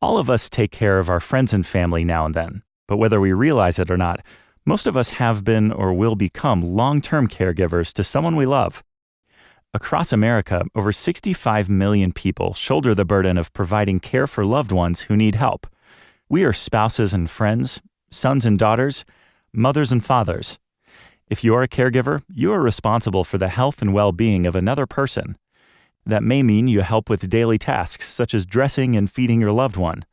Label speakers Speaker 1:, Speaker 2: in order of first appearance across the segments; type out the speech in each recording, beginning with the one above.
Speaker 1: All of us take care of our friends and family now and then, but whether we realize it or not, most of us have been or will become long-term caregivers to someone we love. Across America, over 65 million people shoulder the burden of providing care for loved ones who need help. We are spouses and friends, sons and daughters, mothers and fathers. If you're a caregiver, you are responsible for the health and well-being of another person. That may mean you help with daily tasks such as dressing and feeding your loved one.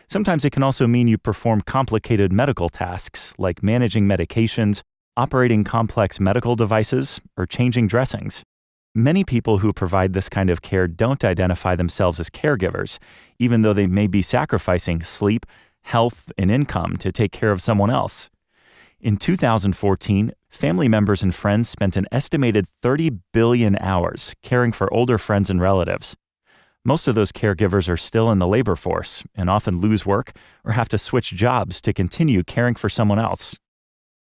Speaker 1: Sometimes it can also mean you perform complicated medical tasks like managing medications, operating complex medical devices, or changing dressings. Many people who provide this kind of care don't identify themselves as caregivers, even though they may be sacrificing sleep, health, and income to take care of someone else. In 2014, family members and friends spent an estimated 30 billion hours caring for older friends and relatives. Most of those caregivers are still in the labor force and often lose work or have to switch jobs to continue caring for someone else.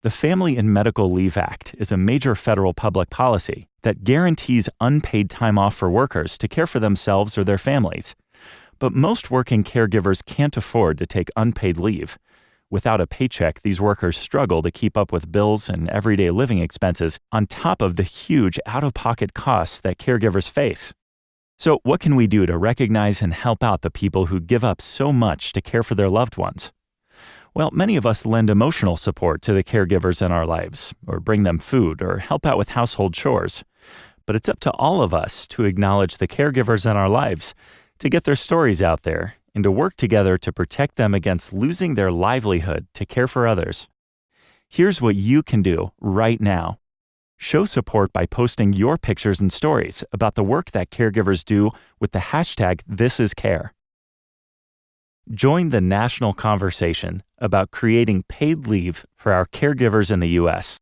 Speaker 1: The Family and Medical Leave Act is a major federal public policy that guarantees unpaid time off for workers to care for themselves or their families. But most working caregivers can't afford to take unpaid leave. Without a paycheck, these workers struggle to keep up with bills and everyday living expenses on top of the huge out-of-pocket costs that caregivers face. So what can we do to recognize and help out the people who give up so much to care for their loved ones? Well, many of us lend emotional support to the caregivers in our lives, or bring them food, or help out with household chores. But it's up to all of us to acknowledge the caregivers in our lives, to get their stories out there, and to work together to protect them against losing their livelihood to care for others. Here's what you can do right now. Show support by posting your pictures and stories about the work that caregivers do with the hashtag #ThisIsCare. Join the national conversation about creating paid leave for our caregivers in the U.S.